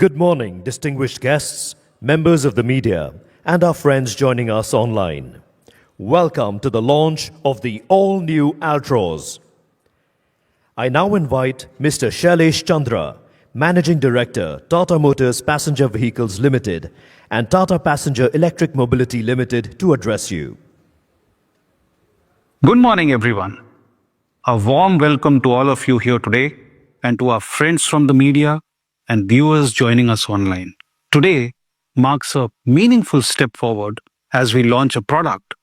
Good morning, distinguished guests, members of the media, and our friends joining us online. Welcome to the launch of the all-new Altroz. I now invite Mr. Shailesh Chandra, Managing Director, Tata Motors Passenger Vehicles Limited and Tata Passenger Electric Mobility Limited to address you. Good morning, everyone. A warm welcome to all of you here today and to our friends from the media and viewers joining us online. Today marks a meaningful step forward as we launch a product,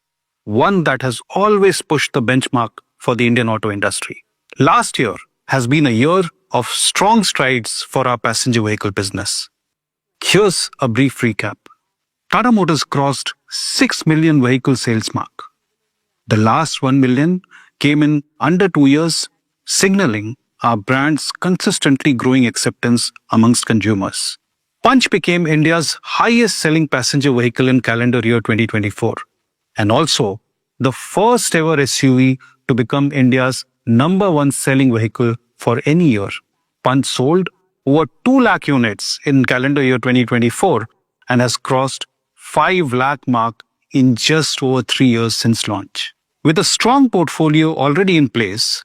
one that has always pushed the benchmark for the Indian auto industry. Last year has been a year of strong strides for our passenger vehicle business. Here's a brief recap. Tata Motors crossed 6 million vehicle sales mark. The last 1 million came in under 2 years, signaling our brand's consistently growing acceptance amongst consumers. Punch became India's highest selling passenger vehicle in calendar year 2024 and also the first ever SUV to become India's number one selling vehicle for any year. Punch sold over 2 lakh units in calendar year 2024 and has crossed 5 lakh mark in just over 3 years since launch. With a strong portfolio already in place,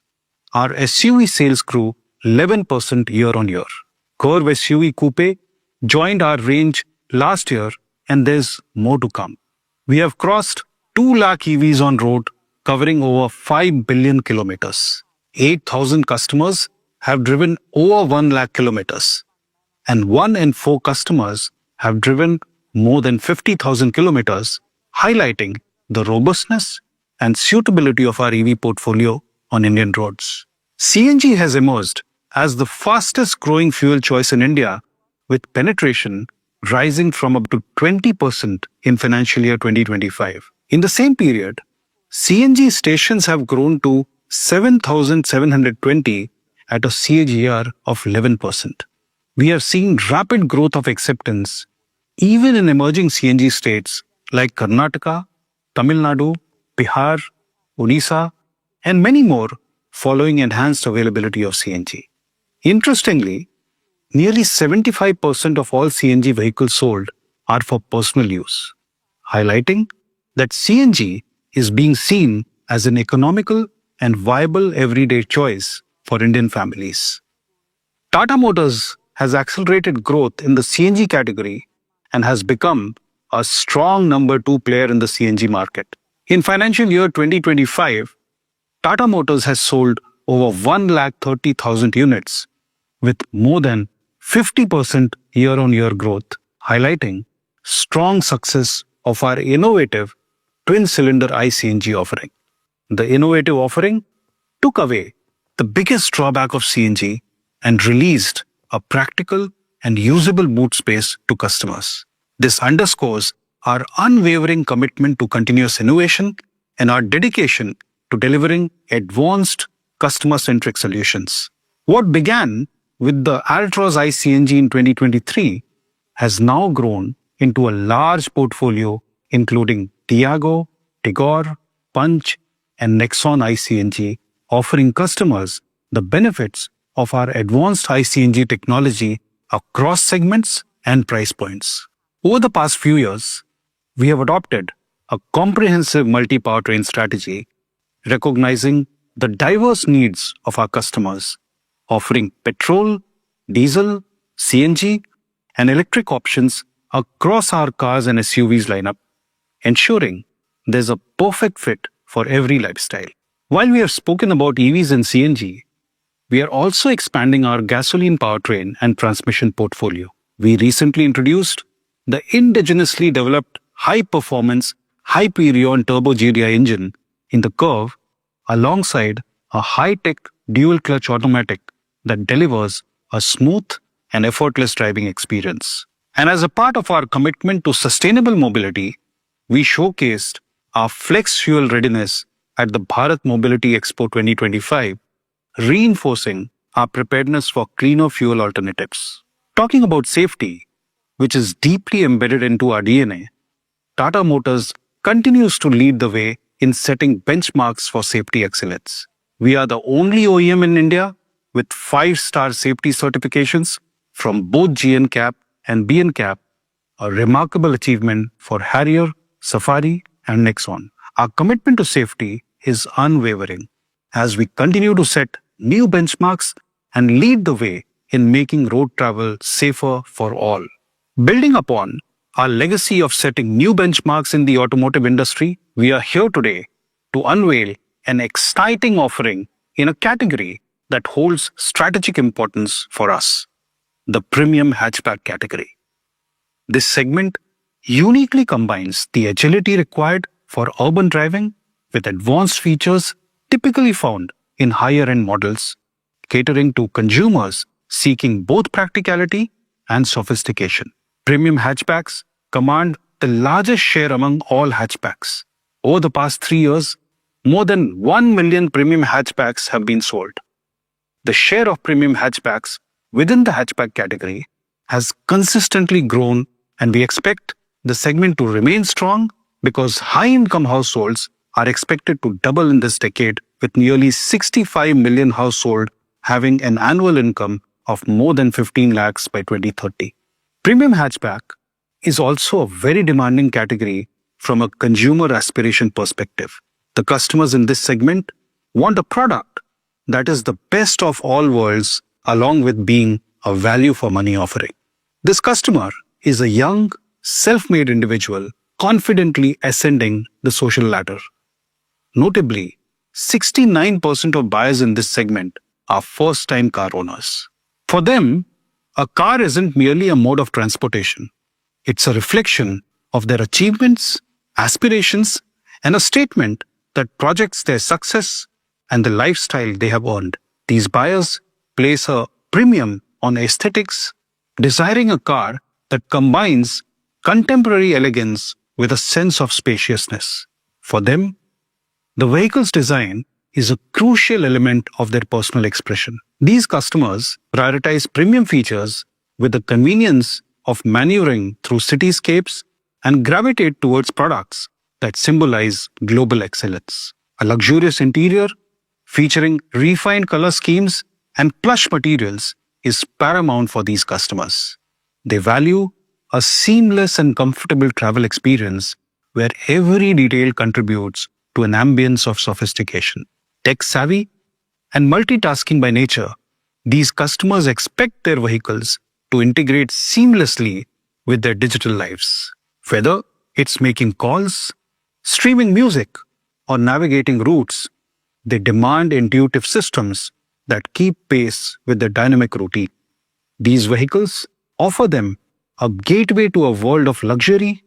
our SUV sales grew 11% year-on-year. Curve SUV Coupe joined our range last year and there's more to come. We have crossed 2 lakh EVs on road, covering over 5 billion kilometers. 8,000 customers have driven over 1 lakh kilometers. And 1 in 4 customers have driven more than 50,000 kilometers, highlighting the robustness and suitability of our EV portfolio on Indian roads. CNG has emerged as the fastest growing fuel choice in India, with penetration rising from up to 20% in financial year 2025. In the same period, CNG stations have grown to 7,720 at a CAGR of 11%. We have seen rapid growth of acceptance even in emerging CNG states like Karnataka, Tamil Nadu, Bihar, Odisha, and many more following enhanced availability of CNG. Interestingly, nearly 75% of all CNG vehicles sold are for personal use, highlighting that CNG is being seen as an economical and viable everyday choice for Indian families. Tata Motors has accelerated growth in the CNG category and has become a strong number 2 player in the CNG market. In financial year 2025, Tata Motors has sold over 130,000 units with more than 50% year-on-year growth, highlighting strong success of our innovative twin-cylinder iCNG offering. The innovative offering took away the biggest drawback of CNG and released a practical and usable boot space to customers. This underscores our unwavering commitment to continuous innovation and our dedication to delivering advanced customer-centric solutions. What began with the Altroz iCNG in 2023 has now grown into a large portfolio including Tiago, Tigor, Punch, and Nexon iCNG, offering customers the benefits of our advanced iCNG technology across segments and price points. Over the past few years, we have adopted a comprehensive multi-powertrain strategy, recognizing the diverse needs of our customers, offering petrol, diesel, CNG, and electric options across our cars and SUVs lineup, ensuring there's a perfect fit for every lifestyle. While we have spoken about EVs and CNG, we are also expanding our gasoline powertrain and transmission portfolio. We recently introduced the indigenously developed high-performance, Hyperion Turbo GDI engine in the Curve alongside a high-tech dual-clutch automatic that delivers a smooth and effortless driving experience. And as a part of our commitment to sustainable mobility, we showcased our flex fuel readiness at the Bharat Mobility Expo 2025, reinforcing our preparedness for cleaner fuel alternatives. Talking about safety, which is deeply embedded into our DNA, Tata Motors continues to lead the way in setting benchmarks for safety excellence. We are the only OEM in India with 5-star safety certifications from both GNCAP and B cap, a remarkable achievement for Harrier, Safari, and Nexon. Our commitment to safety is unwavering as we continue to set new benchmarks and lead the way in making road travel safer for all. Building upon our legacy of setting new benchmarks in the automotive industry, we are here today to unveil an exciting offering in a category that holds strategic importance for us, the premium hatchback category. This segment uniquely combines the agility required for urban driving with advanced features typically found in higher-end models, catering to consumers seeking both practicality and sophistication. Premium hatchbacks command the largest share among all hatchbacks. Over the past 3 years, more than 1 million premium hatchbacks have been sold. The share of premium hatchbacks within the hatchback category has consistently grown, and we expect the segment to remain strong because high-income households are expected to double in this decade, with nearly 65 million households having an annual income of more than 15 lakhs by 2030. Premium hatchback is also a very demanding category from a consumer aspiration perspective. The customers in this segment want a product that is the best of all worlds, along with being a value for money offering. This customer is a young, self-made individual confidently ascending the social ladder. Notably, 69% of buyers in this segment are first-time car owners. For them, a car isn't merely a mode of transportation. It's a reflection of their achievements, aspirations, and a statement that projects their success and the lifestyle they have earned. These buyers place a premium on aesthetics, desiring a car that combines contemporary elegance with a sense of spaciousness. For them, the vehicle's design is a crucial element of their personal expression. These customers prioritize premium features with the convenience of maneuvering through cityscapes and gravitate towards products that symbolize global excellence. A luxurious interior featuring refined color schemes and plush materials is paramount for these customers. They value a seamless and comfortable travel experience where every detail contributes to an ambience of sophistication. Tech-savvy and multitasking by nature, these customers expect their vehicles to integrate seamlessly with their digital lives. Whether it's making calls, streaming music, or navigating routes, they demand intuitive systems that keep pace with their dynamic routine. These vehicles offer them a gateway to a world of luxury,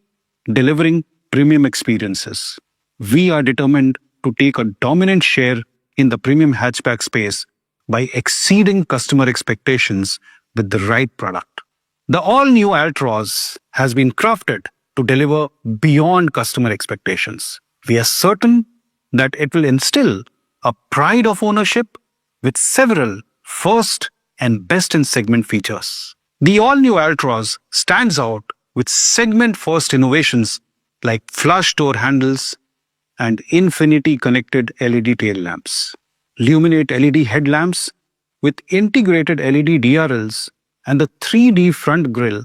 delivering premium experiences. We are determined to take a dominant share in the premium hatchback space by exceeding customer expectations with the right product. The all-new Altroz has been crafted to deliver beyond customer expectations. We are certain that it will instill a pride of ownership with several first and best-in-segment features. The all-new Altroz stands out with segment-first innovations like flush door handles and infinity-connected LED tail lamps, Luminate LED headlamps with integrated LED DRLs, and the 3D front grille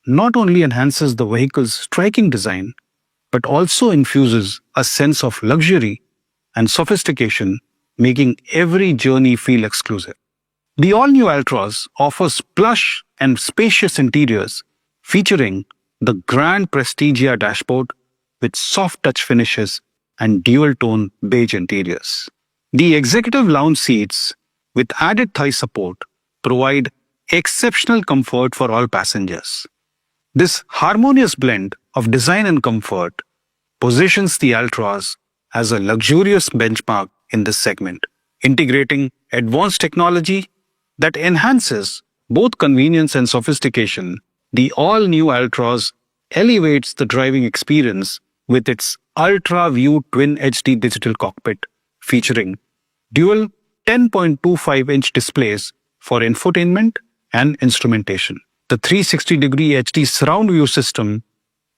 not only enhances the vehicle's striking design, but also infuses a sense of luxury and sophistication, making every journey feel exclusive. The all-new Altroz offers plush and spacious interiors featuring the Grand Prestigia dashboard with soft touch finishes and dual-tone beige interiors. The executive lounge seats with added thigh support provide exceptional comfort for all passengers. This harmonious blend of design and comfort positions the Altroz as a luxurious benchmark in this segment, integrating advanced technology that enhances both convenience and sophistication. The all-new Altroz elevates the driving experience with its ultra-view twin HD digital cockpit featuring dual 10.25-inch displays for infotainment and instrumentation. The 360-degree HD surround view system,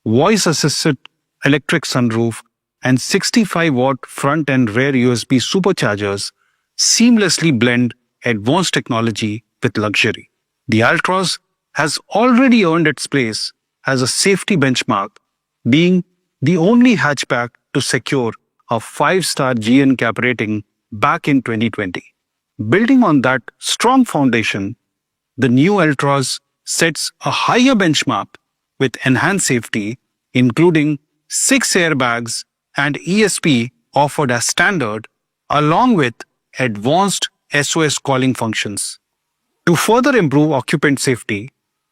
voice-assisted electric sunroof, and 65-watt front and rear USB superchargers seamlessly blend advanced technology with luxury. The Altroz has already earned its place as a safety benchmark, being the only hatchback to secure a 5-star GNCAP rating back in 2020. Building on that strong foundation, the new Altroz sets a higher benchmark with enhanced safety, including 6 airbags and ESP offered as standard, along with advanced SOS calling functions. To further improve occupant safety,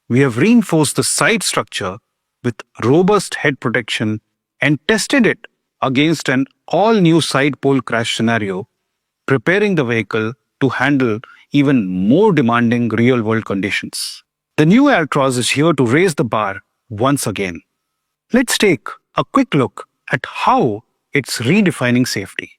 we have reinforced the side structure with robust head protection and tested it against an all-new side pole crash scenario, preparing the vehicle to handle even more demanding real-world conditions. The new Altroz is here to raise the bar once again. Let's take a quick look at how it's redefining safety.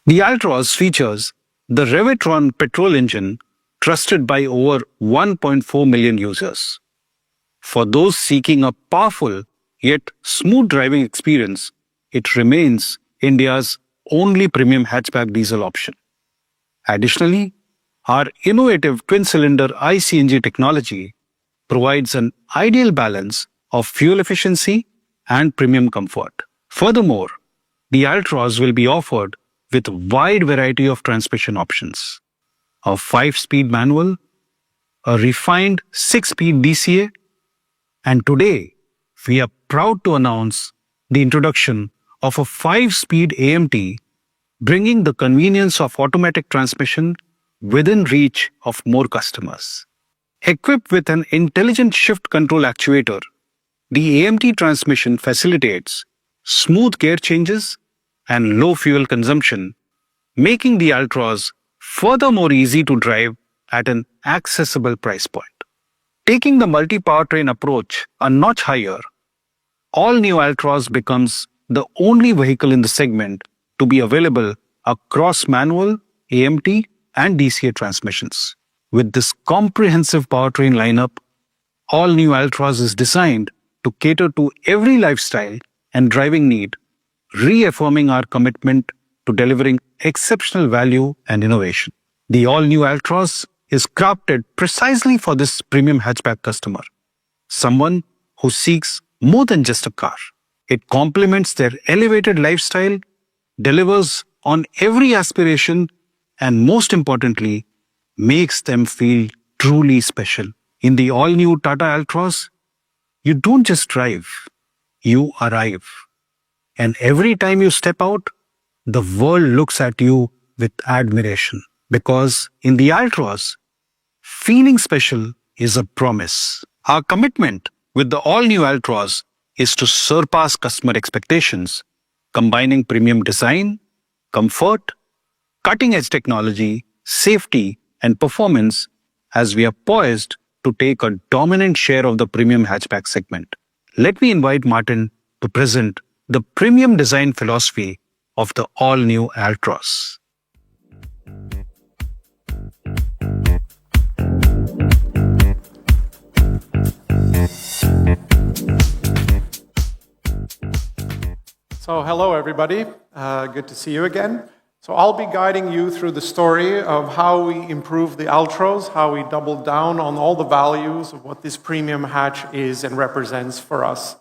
The Altroz features the Revitron petrol engine trusted by over 1.4 million users. For those seeking a powerful yet smooth driving experience, it remains India's only premium hatchback diesel option. Additionally, our innovative twin-cylinder iCNG technology provides an ideal balance of fuel efficiency and premium comfort. Furthermore, the Altroz will be offered with a wide variety of transmission options: a 5-speed manual, a refined 6-speed DCA, and today we are proud to announce the introduction of a 5-speed AMT, bringing the convenience of automatic transmission within reach of more customers. Equipped with an intelligent shift control actuator, the AMT transmission facilitates smooth gear changes and low fuel consumption, making the Altroz furthermore easy to drive at an accessible price point. Taking the multi-powertrain approach a notch higher, all-new Altroz becomes the only vehicle in the segment to be available across manual, AMT, and DCA transmissions. With this comprehensive powertrain lineup, all-new Altroz is designed to cater to every lifestyle and driving need, reaffirming our commitment to delivering exceptional value and innovation. The all-new Altroz is crafted precisely for this premium hatchback customer, someone who seeks more than just a car. It complements their elevated lifestyle, delivers on every aspiration, and most importantly, makes them feel truly special. In the all-new Tata Altroz, you don't just drive, you arrive. And every time you step out, the world looks at you with admiration. Because in the Altroz, feeling special is a promise. Our commitment with the all-new Altroz is to surpass customer expectations, combining premium design, comfort, cutting-edge technology, safety, and performance as we are poised to take a dominant share of the premium hatchback segment. Let me invite Martin to present the premium design philosophy of the all-new Altroz. So hello everybody, good to see you again. So I'll be guiding you through the story of how we improved the Altroz, how we doubled down on all the values of what this premium hatch is and represents for us.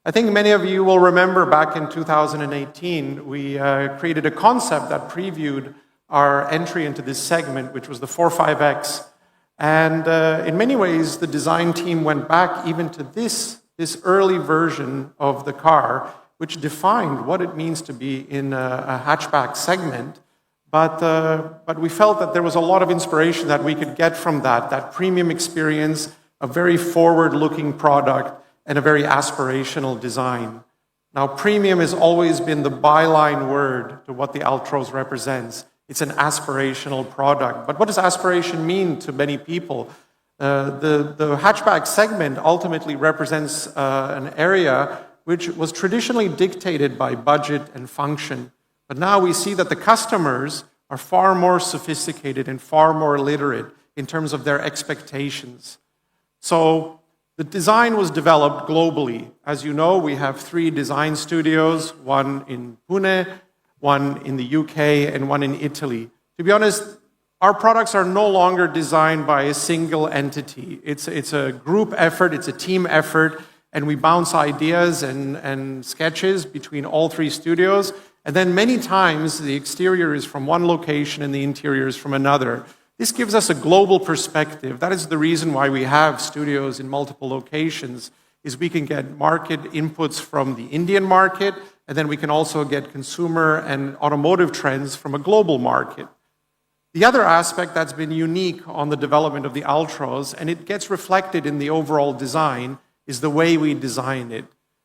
I think many of you will remember back in 2018, we created a concept that previewed our entry into this segment, which was the 45X. And in many ways, the design team went back even to this early version of the car, which defined what it means to be in a hatchback segment. But we felt that there was a lot of inspiration that we could get from that premium experience, a very forward-looking product, and a very aspirational design. Now, premium has always been the byline word to what the Altroz represents. It's an aspirational product. But what does aspiration mean to many people? The hatchback segment ultimately represents an area which was traditionally dictated by budget and function. But now we see that the customers are far more sophisticated and far more literate in terms of their expectations. So the design was developed globally. As you know, we have 3 design studios, one in Pune, one in the UK, and one in Italy. To be honest, our products are no longer designed by a single entity. It's a group effort, it's a team effort, and we bounce ideas and sketches between all 3 studios. And then many times the exterior is from one location and the interior is from another. This gives us a global perspective. That is the reason why we have studios in multiple locations, is we can get market inputs from the Indian market, and then we can also get consumer and automotive trends from a global market. The other aspect that's been unique on the development of the Altroz, and it gets reflected in the overall design, is the way we design it.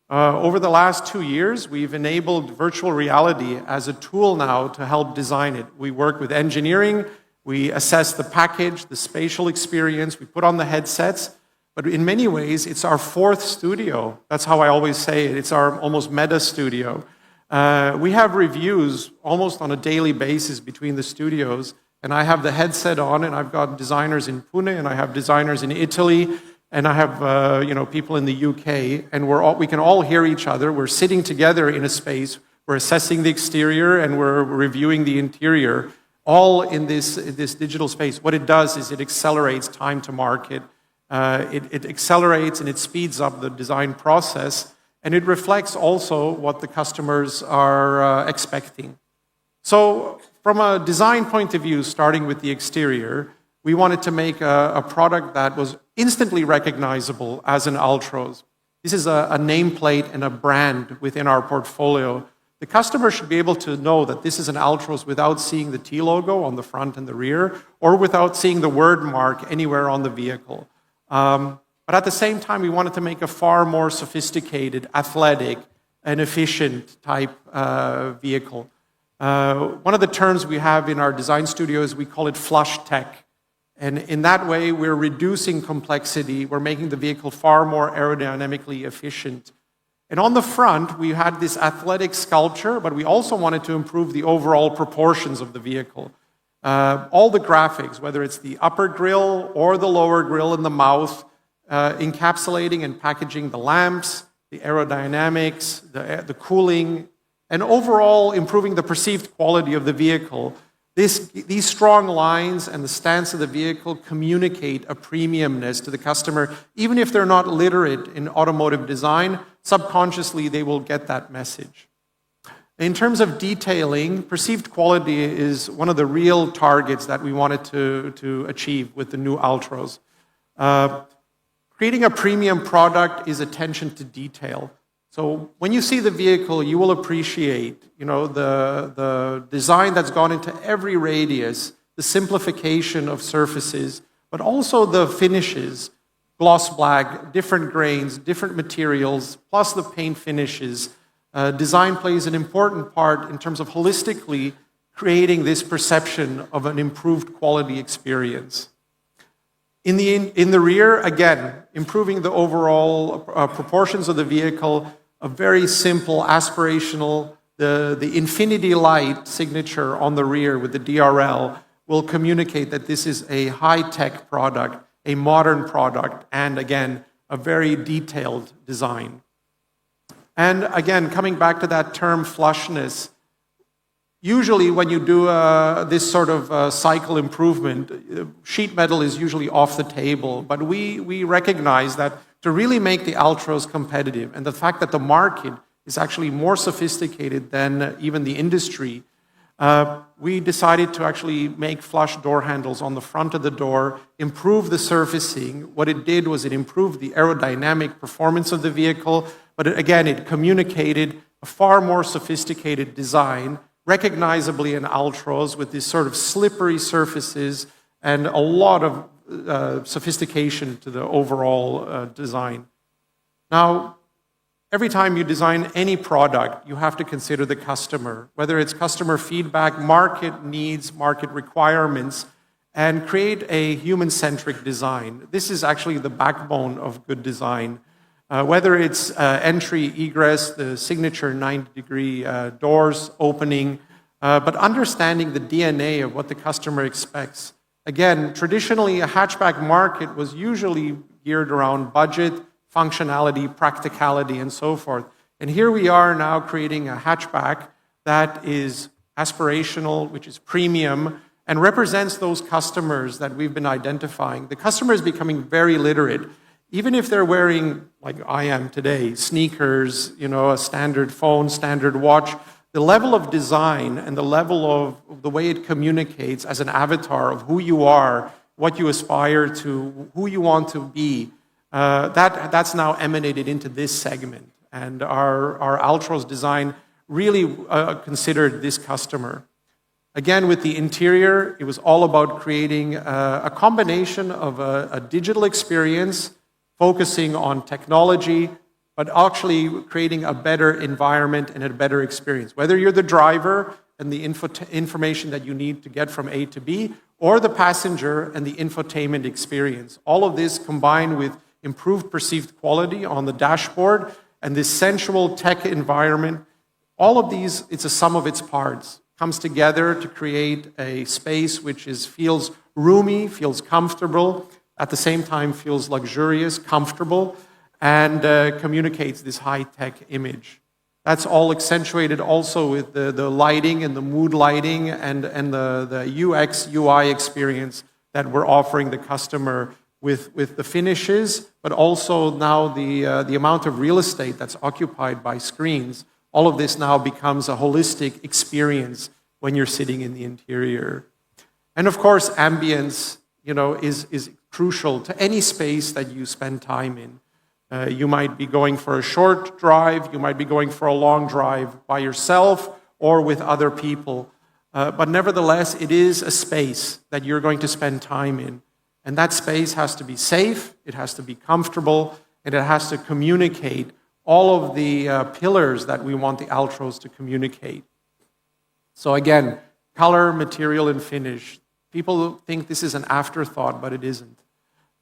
Over the last 2 years, we've enabled virtual reality as a tool now to help design it. We work with engineering, we assess the package, the spatial experience, we put on the headsets, but in many ways, it's our 4th studio. That's how I always say it. It's our almost meta studio. We have reviews almost on a daily basis between the studios, and I have the headset on, and I've got designers in Pune, and I have designers in Italy, and I have people in the UK, and we can all hear each other. We're sitting together in a space. We're assessing the exterior, and we're reviewing the interior, all in this digital space. What it does is it accelerates time to market. It accelerates and it speeds up the design process, and it reflects also what the customers are expecting. So from a design point of view, starting with the exterior, we wanted to make a product that was instantly recognizable as an Altroz. This is a nameplate and a brand within our portfolio. The customer should be able to know that this is an Altroz without seeing the T logo on the front and the rear, or without seeing the word mark anywhere on the vehicle. But at the same time, we wanted to make a far more sophisticated, athletic, and efficient type vehicle. One of the terms we have in our design studio is we call it flush tech. And in that way, we're reducing complexity. We're making the vehicle far more aerodynamically efficient. And on the front, we had this athletic sculpture, but we also wanted to improve the overall proportions of the vehicle. All the graphics, whether it's the upper grille or the lower grille in the mouth, encapsulating and packaging the lamps, the aerodynamics, the cooling, and overall improving the perceived quality of the vehicle. These strong lines and the stance of the vehicle communicate a premiumness to the customer. Even if they're not literate in automotive design, subconsciously they will get that message. In terms of detailing, perceived quality is one of the real targets that we wanted to achieve with the new Altroz. Creating a premium product is attention to detail. So when you see the vehicle, you will appreciate, the design that's gone into every radius, the simplification of surfaces, but also the finishes, gloss black, different grains, different materials, plus the paint finishes. Design plays an important part in terms of holistically creating this perception of an improved quality experience. In the rear, again, improving the overall proportions of the vehicle, a very simple, aspirational, the infinity light signature on the rear with the DRL will communicate that this is a high-tech product, a modern product, and again, a very detailed design. And again, coming back to that term flushness, usually when you do this sort of cycle improvement, sheet metal is usually off the table, but we recognize that to really make the Altroz competitive, and the fact that the market is actually more sophisticated than even the industry, we decided to actually make flush door handles on the front of the door, improve the surfacing. What it did was it improved the aerodynamic performance of the vehicle, but it communicated a far more sophisticated design, recognizably an Altroz with these sort of slippery surfaces and a lot of sophistication to the overall design. Now, every time you design any product, you have to consider the customer, whether it's customer feedback, market needs, market requirements, and create a human-centric design. This is actually the backbone of good design. Whether it's entry, egress, the signature 90-degree doors opening, but understanding the DNA of what the customer expects. Again, traditionally, a hatchback market was usually geared around budget, functionality, practicality, and so forth. And here we are now creating a hatchback that is aspirational, which is premium, and represents those customers that we've been identifying. The customer is becoming very literate. Even if they're wearing, like I am today, sneakers, a standard phone, standard watch, the level of design and the level of the way it communicates as an avatar of who you are, what you aspire to, who you want to be, that's now emanated into this segment. And our Altroz design really considered this customer. Again, with the interior, it was all about creating a combination of a digital experience, focusing on technology, but actually creating a better environment and a better experience. Whether you're the driver and the information that you need to get from A to B, or the passenger and the infotainment experience. All of this combined with improved perceived quality on the dashboard and this sensual tech environment, all of these, it's a sum of its parts. Comes together to create a space which feels roomy, feels comfortable, at the same time feels luxurious, comfortable, and communicates this high-tech image. That's all accentuated also with the lighting and the mood lighting and the UX, UI experience that we're offering the customer with the finishes, but also now the amount of real estate that's occupied by screens. All of this now becomes a holistic experience when you're sitting in the interior. And of course, ambience, is crucial to any space that you spend time in. You might be going for a short drive, you might be going for a long drive by yourself or with other people. But nevertheless, it is a space that you're going to spend time in. And that space has to be safe, it has to be comfortable, and it has to communicate all of the pillars that we want the Altroz to communicate. So again, color, material, and finish. People think this is an afterthought, but it isn't.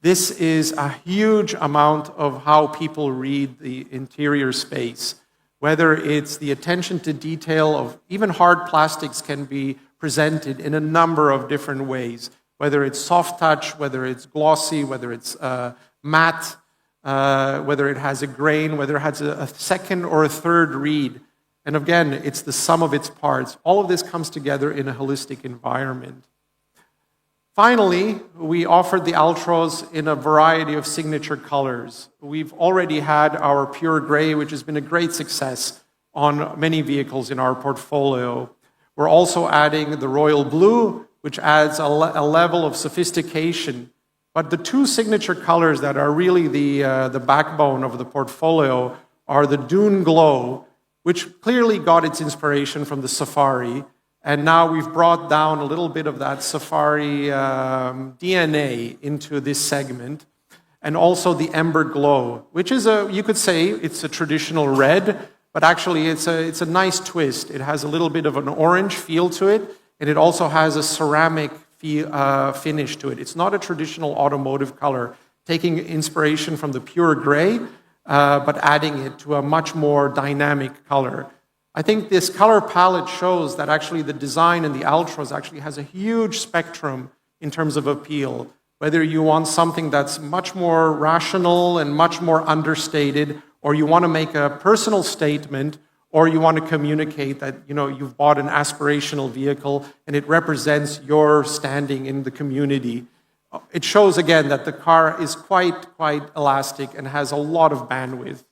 This is a huge amount of how people read the interior space. Whether it's the attention to detail of even hard plastics can be presented in a number of different ways. Whether it's soft touch, whether it's glossy, whether it's matte, whether it has a grain, whether it has a second or a third read. And again, it's the sum of its parts. All of this comes together in a holistic environment. Finally, we offered the Altroz in a variety of signature colors. We've already had our pure gray, which has been a great success on many vehicles in our portfolio. We're also adding the royal blue, which adds a level of sophistication. But the two signature colors that are really the backbone of the portfolio are the Dune Glow, which clearly got its inspiration from the Safari. And now we've brought down a little bit of that Safari DNA into this segment. And also the Ember Glow, which is you could say it's a traditional red, but actually it's a nice twist. It has a little bit of an orange feel to it, and it also has a ceramic finish to it. It's not a traditional automotive color, taking inspiration from the pure gray, but adding it to a much more dynamic color. I think this color palette shows that actually the design in the Altroz actually has a huge spectrum in terms of appeal. Whether you want something that's much more rational and much more understated, or you want to make a personal statement, or you want to communicate that you've bought an aspirational vehicle and it represents your standing in the community. It shows again that the car is quite elastic and has a lot of bandwidth.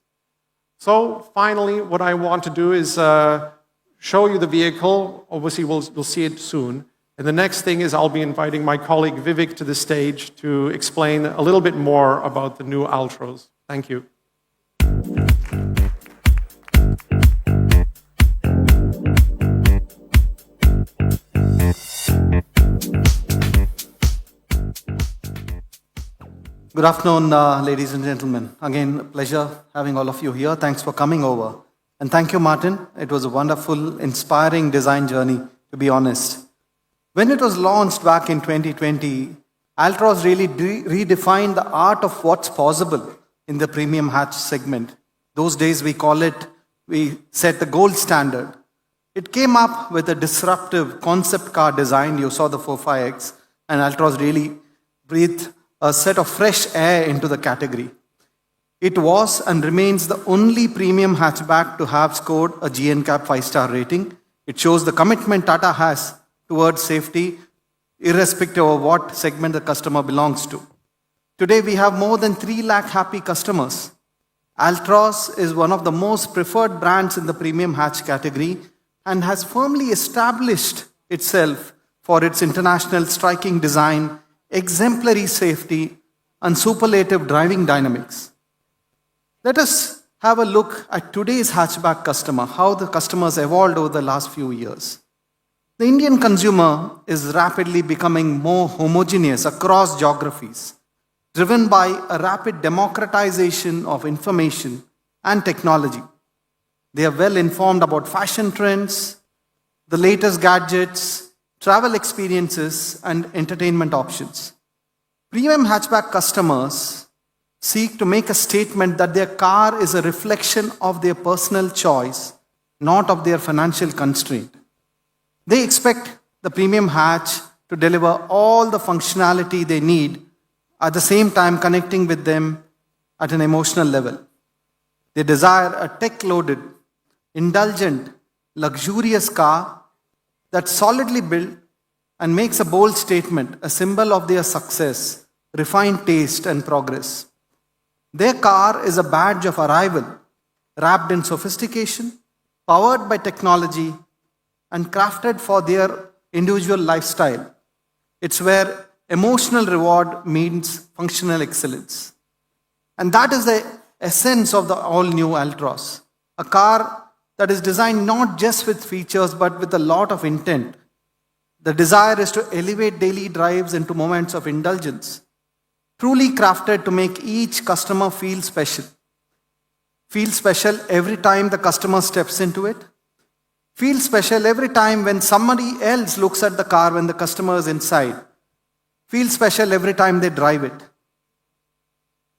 So finally, what I want to do is show you the vehicle. Obviously, we'll see it soon. And the next thing is I'll be inviting my colleague Vivek to the stage to explain a little bit more about the new Altroz. Thank you. Good afternoon, ladies and gentlemen. Again, a pleasure having all of you here. Thanks for coming over. And thank you, Martin. It was a wonderful, inspiring design journey, to be honest. When it was launched back in 2020, Altroz really redefined the art of what's possible in the premium hatch segment. Those days we set the gold standard. It came up with a disruptive concept car design. You saw the 45X, and Altroz really breathed a set of fresh air into the category. It was and remains the only premium hatchback to have scored a GNCAP 5-star rating. It shows the commitment Tata has towards safety, irrespective of what segment the customer belongs to. Today, we have more than 3 lakh happy customers. Altroz is one of the most preferred brands in the premium hatch category and has firmly established itself for its international striking design, exemplary safety, and superlative driving dynamics. Let us have a look at today's hatchback customer, how the customers evolved over the last few years. The Indian consumer is rapidly becoming more homogeneous across geographies, driven by a rapid democratization of information and technology. They are well informed about fashion trends, the latest gadgets, travel experiences, and entertainment options. Premium hatchback customers seek to make a statement that their car is a reflection of their personal choice, not of their financial constraint. They expect the premium hatch to deliver all the functionality they need, at the same time connecting with them at an emotional level. They desire a tech-loaded, indulgent, luxurious car that's solidly built and makes a bold statement, a symbol of their success, refined taste, and progress. Their car is a badge of arrival, wrapped in sophistication, powered by technology, and crafted for their individual lifestyle. It's where emotional reward means functional excellence. And that is the essence of the all-new Altroz, a car that is designed not just with features but with a lot of intent. The desire is to elevate daily drives into moments of indulgence, truly crafted to make each customer feel special. Feel special every time the customer steps into it. Feel special every time when somebody else looks at the car when the customer is inside. Feel special every time they drive it.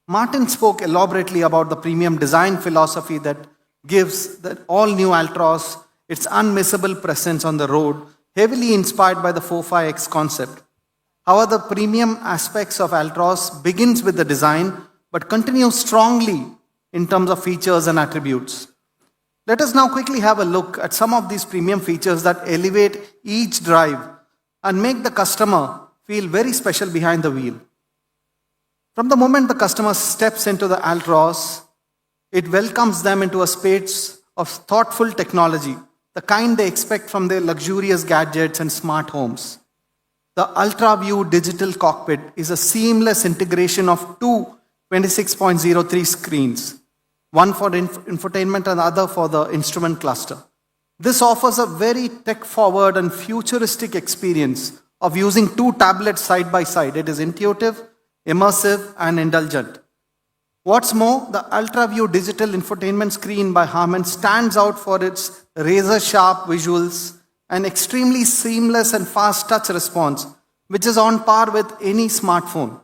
Martin spoke elaborately about the premium design philosophy that gives the all-new Altroz its unmissable presence on the road, heavily inspired by the 45X concept. However, the premium aspects of Altroz begins with the design but continues strongly in terms of features and attributes. Let us now quickly have a look at some of these premium features that elevate each drive and make the customer feel very special behind the wheel. From the moment the customer steps into the Altroz, it welcomes them into a space of thoughtful technology, the kind they expect from their luxurious gadgets and smart homes. The UltraView digital cockpit is a seamless integration of two 26.03 screens, one for infotainment and the other for the instrument cluster. This offers a very tech-forward and futuristic experience of using two tablets side by side. It is intuitive, immersive, and indulgent. What's more, the UltraView digital infotainment screen by Harman stands out for its razor-sharp visuals and extremely seamless and fast touch response, which is on par with any smartphone.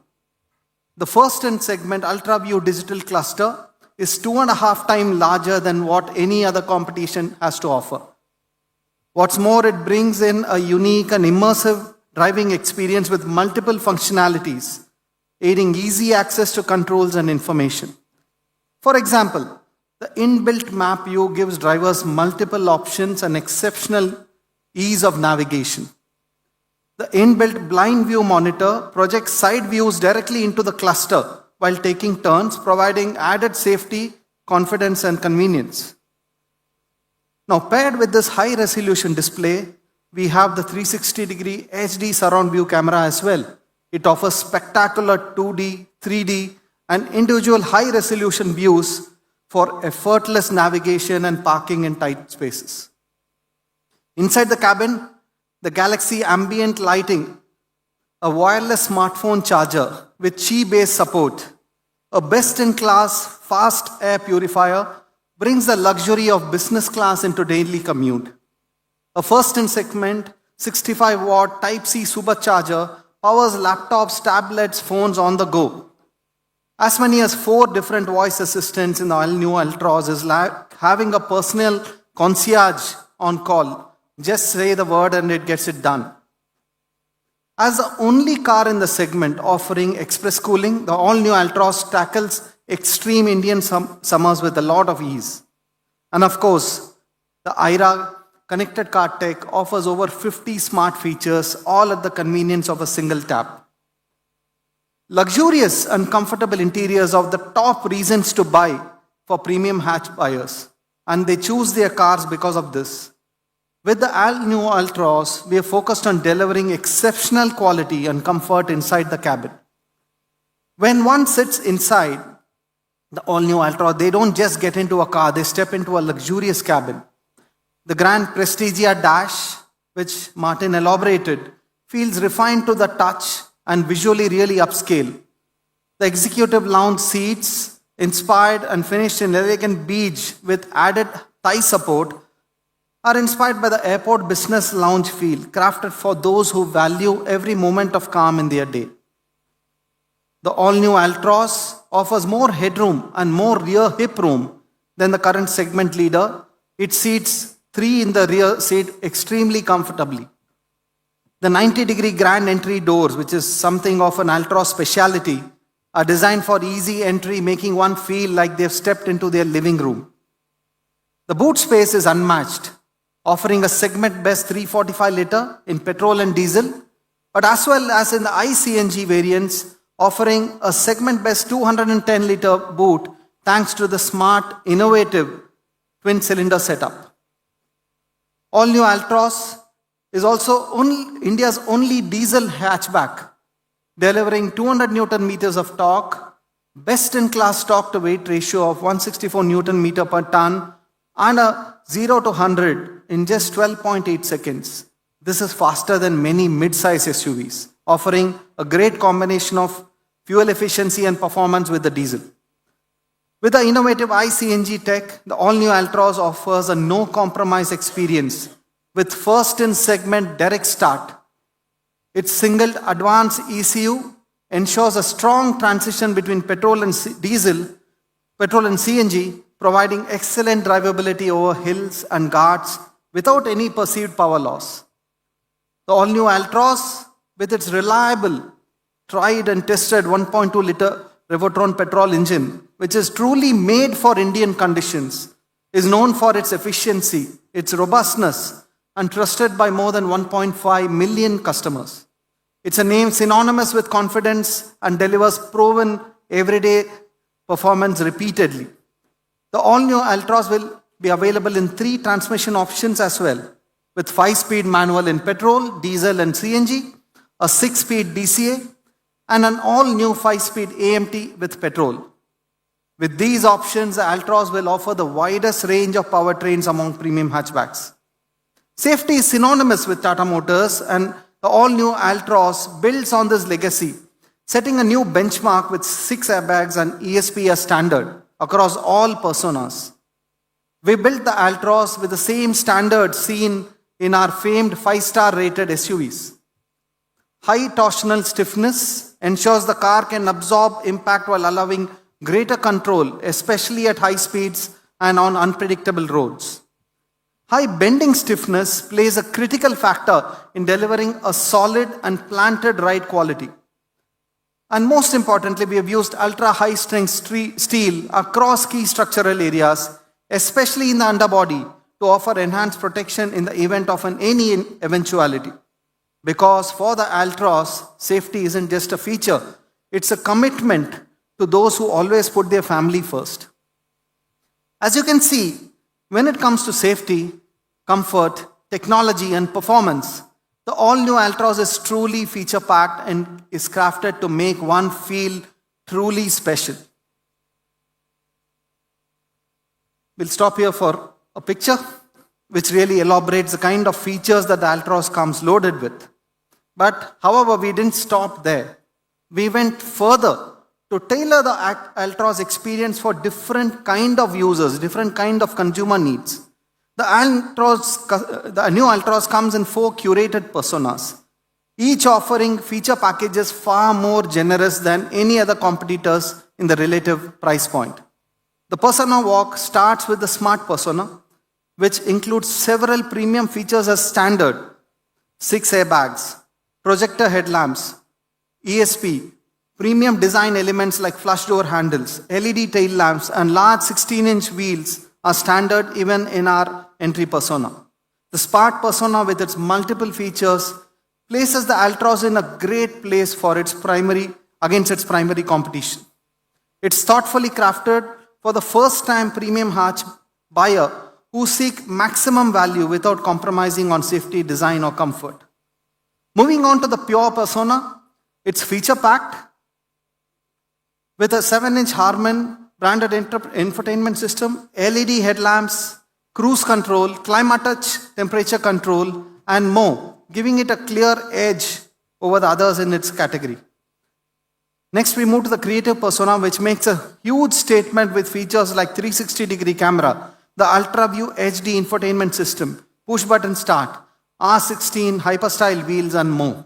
The first-in-segment UltraView digital cluster is 2.5 times larger than what any other competition has to offer. What's more, it brings in a unique and immersive driving experience with multiple functionalities, aiding easy access to controls and information. For example, The inbuilt map view gives drivers multiple options and exceptional ease of navigation. The inbuilt blind view monitor projects side views directly into the cluster while taking turns, providing added safety, confidence, and convenience. Now, paired with this high resolution display, we have the 360-degree HD surround view camera as well. It offers spectacular 2D, 3D, and individual high resolution views for effortless navigation and parking in tight spaces. Inside the cabin, the Galaxy ambient lighting, a wireless smartphone charger with Qi-based support, a best-in-class fast air purifier brings the luxury of business class into daily commute. A first-in-segment 65-watt Type-C supercharger powers laptops, tablets, phones on the go. As many as 4 different voice assistants in the all-new Altroz is like having a personal concierge on call. Just say the word and it gets it done. As the only car in the segment offering express cooling, the all-new Altroz tackles extreme Indian summers with a lot of ease. And of course, the IRA connected car tech offers over 50 smart features, all at the convenience of a single tap. Luxurious and comfortable interiors are the top reasons to buy for premium hatch buyers, and they choose their cars because of this. With the all-new Altroz, we are focused on delivering exceptional quality and comfort inside the cabin. When one sits inside the all-new Altroz, they don't just get into a car, they step into a luxurious cabin. The Grand Prestigia Dash, which Martin elaborated, feels refined to the touch and visually really upscale. The executive lounge seats, inspired and finished in elegant beige with added thigh support, are inspired by the airport business lounge feel, crafted for those who value every moment of calm in their day. The all-new Altroz offers more headroom and more rear hip room than the current segment leader. It seats 3 in the rear seat extremely comfortably. The 90-degree grand entry doors, which is something of an Altroz speciality, are designed for easy entry, making one feel like they've stepped into their living room. The boot space is unmatched, offering a segment best 345-liter in petrol and diesel, but as well as in the iCNG variants, offering a segment best 210-liter boot thanks to the smart, innovative twin-cylinder setup. All-new Altroz is also India's only diesel hatchback, delivering 200 Newton meters of torque, best-in-class torque-to-weight ratio of 164 Newton meter per ton, and a 0 to 100 in just 12.8 seconds. This is faster than many mid-size SUVs, offering a great combination of fuel efficiency and performance with the diesel. With the innovative iCNG tech, the all-new Altroz offers a no-compromise experience with first-in-segment direct start. Its single advanced ECU ensures a strong transition between petrol and CNG, providing excellent drivability over hills and ghats without any perceived power loss. The all-new Altroz, with its reliable, tried and tested 1.2-liter Revotron petrol engine, which is truly made for Indian conditions, is known for its efficiency, its robustness, and trusted by more than 1.5 million customers. It's a name synonymous with confidence and delivers proven everyday performance repeatedly. The all-new Altroz will be available in 3 transmission options as well, with 5-speed manual in petrol, diesel and CNG, a 6-speed DCA, and an all-new 5-speed AMT with petrol. With these options, the Altroz will offer the widest range of powertrains among premium hatchbacks. Safety is synonymous with Tata Motors, and the all-new Altroz builds on this legacy, setting a new benchmark with 6 airbags and ESP as standard across all personas. We built the Altroz with the same standards seen in our famed 5-star rated SUVs. High torsional stiffness ensures the car can absorb impact while allowing greater control, especially at high speeds and on unpredictable roads. High bending stiffness plays a critical factor in delivering a solid and planted ride quality. And most importantly, we have used ultra high strength steel across key structural areas, especially in the underbody, to offer enhanced protection in the event of any eventuality. Because for the Altroz, safety isn't just a feature, it's a commitment to those who always put their family first. As you can see, when it comes to safety, comfort, technology, and performance, the all-new Altroz is truly feature-packed and is crafted to make one feel truly special. We'll stop here for a picture which really elaborates the kind of features that the Altroz comes loaded with. But however, we didn't stop there. We went further to tailor the Altroz experience for different kind of users, different kind of consumer needs. The new Altroz comes in 4 curated personas, each offering feature packages far more generous than any other competitors in the relative price point. The persona walk starts with the smart persona, which includes several premium features as standard: 6 airbags, projector headlamps, ESP, premium design elements like flush door handles, LED tail lamps, and large 16-inch wheels are standard even in our entry persona. The smart persona, with its multiple features, places the Altroz in a great place for against its primary competition. It's thoughtfully crafted for the first-time premium hatch buyer who seek maximum value without compromising on safety, design, or comfort. Moving on to the pure persona, it's feature-packed with a 7-inch Harman branded infotainment system, LED headlamps, cruise control, Climatouch temperature control, and more, giving it a clear edge over the others in its category. Next, we move to the creative persona, which makes a huge statement with features like 360-degree camera, the UltraView HD infotainment system, push-button start, R16 hyper-style wheels, and more.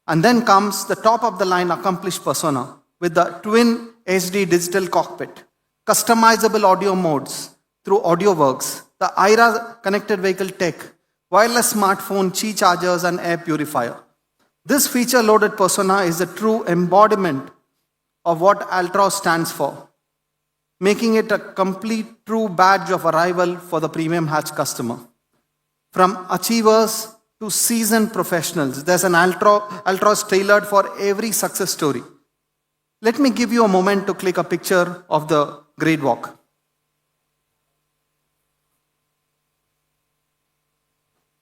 And then comes the top-of-the-line accomplished persona with the twin HD digital cockpit, customizable audio modes through AudioWorks, the IRA connected vehicle tech, wireless smartphone, Qi chargers, and air purifier. This feature-loaded persona is the true embodiment of what Altroz stands for, making it a complete true badge of arrival for the premium hatch customer. From achievers to seasoned professionals, there's an Altroz tailored for every success story. Let me give you a moment to click a picture of the grade walk.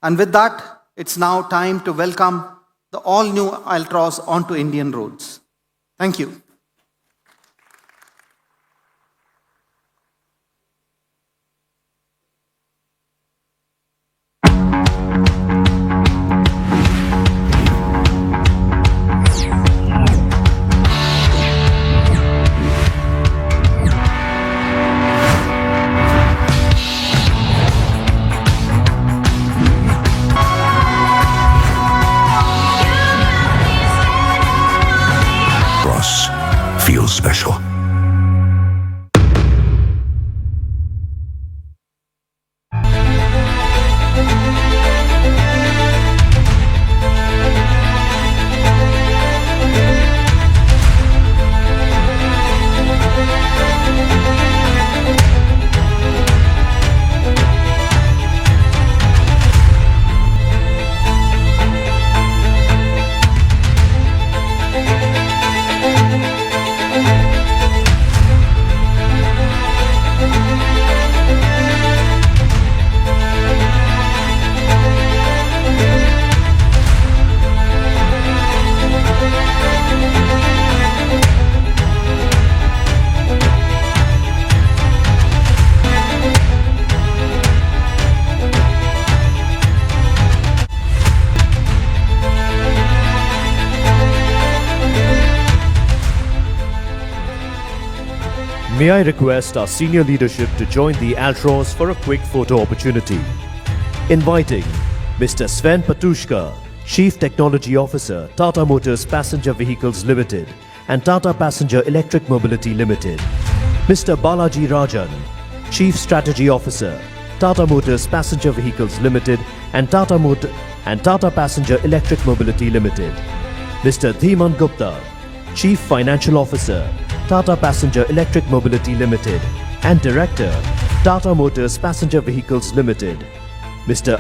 And with that, it's now time to welcome the all-new Altroz onto Indian roads. Thank you. Feels special. May I request our senior leadership to join the Altroz for a quick photo opportunity. Inviting Mr. Sven Patushka, Chief Technology Officer, Tata Motors Passenger Vehicles Limited and Tata Passenger Electric Mobility Limited. Mr. Balaji Rajan, Chief Strategy Officer, Tata Motors Passenger Vehicles Limited and Tata Passenger Electric Mobility Limited. Mr. Dhiman Gupta, Chief Financial Officer, Tata Passenger Electric Mobility Limited, and Director, Tata Motors Passenger Vehicles Limited, Mr.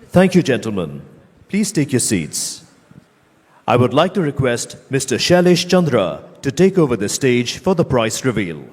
Thank you, gentlemen. Please take your seats. I would like to request Mr. Shailesh Chandra to take over the stage for the prize reveal.